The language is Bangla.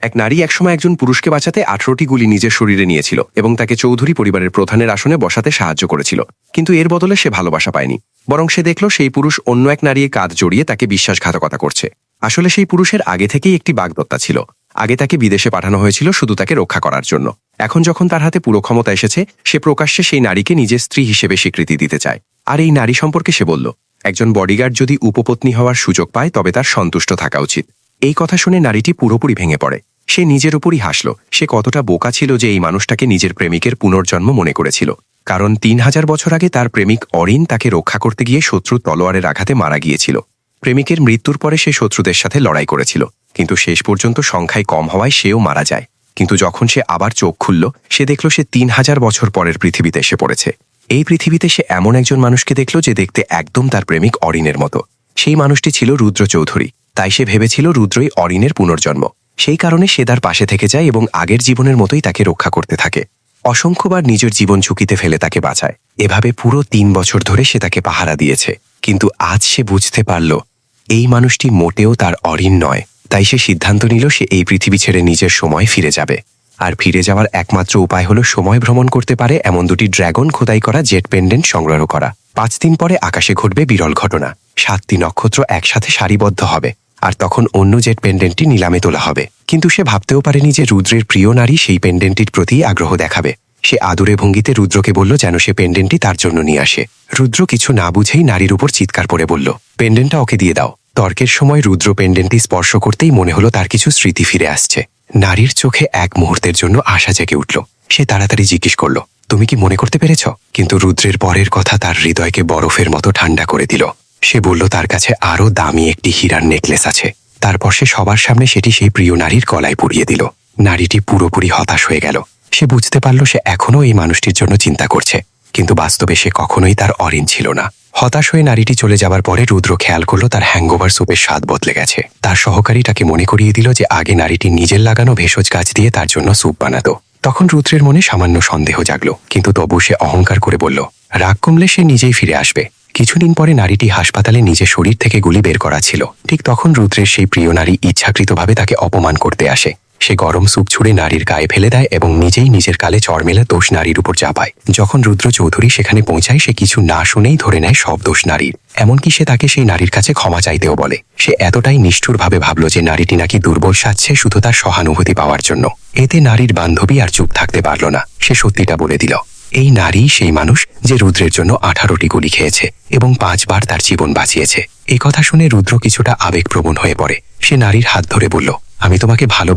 এক নারী একসময় একজন পুরুষকে বাঁচাতে 18টি গুলি নিজের শরীরে নিয়েছিল এবং তাকে চৌধুরী পরিবারের প্রধানের আসনে বসাতে সাহায্য করেছিল। কিন্তু এর বদলে সে ভালোবাসা পায়নি, বরং সে দেখল সেই পুরুষ অন্য এক নারীর কাঁধ জড়িয়ে তাকে বিশ্বাসঘাতকতা করছে। আসলে সেই পুরুষের আগে থেকেই একটি বাগদত্তা ছিল। আগে তাকে বিদেশে পাঠানো হয়েছিল শুধু তাকে রক্ষা করার জন্য। এখন যখন তার হাতে পুরো ক্ষমতা এসেছে, সে প্রকাশ্যে সেই নারীকে নিজের স্ত্রী হিসেবে স্বীকৃতি দিতে চায়। আর এই নারী সম্পর্কে সে বলল, একজন বডিগার্ড যদি উপপত্নী হওয়ার সুযোগ পায় তবে তার সন্তুষ্ট থাকা উচিত। এই কথা শুনে নারীটি পুরোপুরি ভেঙে পড়ে। সে নিজের উপরই হাসল। সে কতটা বোকা ছিল যে এই মানুষটাকে নিজের প্রেমিকের পুনর্জন্ম মনে করেছিল। কারণ 3000 বছর আগে তার প্রেমিক অরিন তাকে রক্ষা করতে গিয়ে শত্রু তলোয়ারের আঘাতে মারা গিয়েছিল। প্রেমিকের মৃত্যুর পরে সে শত্রুদের সাথে লড়াই করেছিল, কিন্তু শেষ পর্যন্ত সংখ্যায় কম হওয়ায় সেও মারা যায়। কিন্তু যখন সে আবার চোখ খুলল, সে দেখল সে 3000 বছর পরের পৃথিবীতে এসে পড়েছে। এই পৃথিবীতে সে এমন একজন মানুষকে দেখল যে দেখতে একদম তার প্রেমিক অরিনের মতো। সেই মানুষটি ছিল রুদ্র চৌধুরী। তাই সে ভেবেছিল রুদ্রই অরিনের পুনর্জন্ম। সেই কারণে সে তার পাশে থেকে যায় এবং আগের জীবনের মতোই তাকে রক্ষা করতে থাকে। অসংখ্যবার নিজের জীবন ঝুঁকিতে ফেলে তাকে বাঁচায়। এভাবে পুরো 3 বছর ধরে সে তাকে পাহারা দিয়েছে। কিন্তু আজ সে বুঝতে পারল এই মানুষটি মোটেও তার অরিন নয়। তাই সে সিদ্ধান্ত নিল সে এই পৃথিবী ছেড়ে নিজের সময় ফিরে যাবে। আর ফিরে যাওয়ার একমাত্র উপায় হলো সময় ভ্রমণ করতে পারে এমন 2টি ড্র্যাগন খোদাই করা জেট পেন্ডেন্ট সংগ্রহ করা। 5 দিন পরে আকাশে ঘটবে বিরল ঘটনা। 7টি নক্ষত্র একসাথে সারিবদ্ধ হবে, আর তখন অন্য জেট পেন্ডেন্টটি নিলামে তোলা হবে। কিন্তু সে ভাবতেও পারেনি যে রুদ্রের প্রিয় নারী সেই পেন্ডেন্টটির প্রতি আগ্রহ দেখাবে। সে আদুরে ভঙ্গিতে রুদ্রকে বলল যেন সে পেন্ডেন্টটি তার জন্য নিয়ে আসে। রুদ্র কিছু না বুঝেই নারীর উপর চিৎকার করে বলল, পেন্ডেন্টটা ওকে দিয়ে দাও। তর্কের সময় রুদ্র পেন্ডেন্টটি স্পর্শ করতেই মনে হলো তার কিছু স্মৃতি ফিরে আসছে। নারীর চোখে এক মুহূর্তের জন্য আশা জেগে উঠল। সে তাড়াতাড়ি জিজ্ঞেস করল, তুমি কি মনে করতে পেরেছ? কিন্তু রুদ্রের পরের কথা তার হৃদয়কে বরফের মতো ঠান্ডা করে দিল। সে বলল তার কাছে আরও দামি একটি হীরার নেকলেস আছে। তারপর সে সবার সামনে সেটি সেই প্রিয় নারীর গলায় পরিয়ে দিল। নারীটি পুরোপুরি হতাশ হয়ে গেল। সে বুঝতে পারল সে এখনও এই মানুষটির জন্য চিন্তা করছে, কিন্তু বাস্তবে সে কখনোই তার অরিন ছিল না। হতাশ হয়ে নারীটি চলে যাবার পরে রুদ্র খেয়াল করলো তার হ্যাংওভার স্যুপের স্বাদ বদলে গেছে। তার সহকারী তাকে মনে করিয়ে দিল যে আগে নারীটি নিজের লাগানো ভেষজ গাছ দিয়ে তার জন্য স্যুপ বানাতো। তখন রুদ্রের মনে সামান্য সন্দেহ জাগলো, কিন্তু তবু সে অহংকার করে বলল, রাগ কমলে সে নিজেই ফিরে আসবে। কিছুদিন পরে নারীটি হাসপাতালে নিজের শরীর থেকে গুলি বের করা ছিল। ঠিক তখন রুদ্রের সেই প্রিয় নারী ইচ্ছাকৃতভাবে তাকে অপমান করতে আসে। সে গরম স্যুপ ছুঁড়ে নারীর গায়ে ফেলে দেয় এবং নিজেই নিজের গালে চড় মেলে দোষ নারীর উপর চাপায়। যখন রুদ্র চৌধুরী সেখানে পৌঁছায়, সে কিছু না শুনেই ধরে নেয় সব দোষ নারীর। এমনকি সে তাকে সেই নারীর কাছে ক্ষমা চাইতেও বলে। সে এতটাই নিষ্ঠুরভাবে ভাবল যে নারীটি নাকি দুর্বল সাজছে শুধু তার সহানুভূতি পাওয়ার জন্য। এতে নারীর বান্ধবী আর চুপ থাকতে পারল না। সে সত্যিটা বলে দিল, এই নারী সেই মানুষ যে রুদ্রের জন্য 18টি গুলি খেয়েছে এবং 5 বার তার জীবন বাঁচিয়েছে। এই কথা শুনে রুদ্র কিছুটা আবেগপ্রবণ হয়ে পড়ে। সে নারীর হাত ধরে বলল, আমি তোমাকে ভালোবাসি।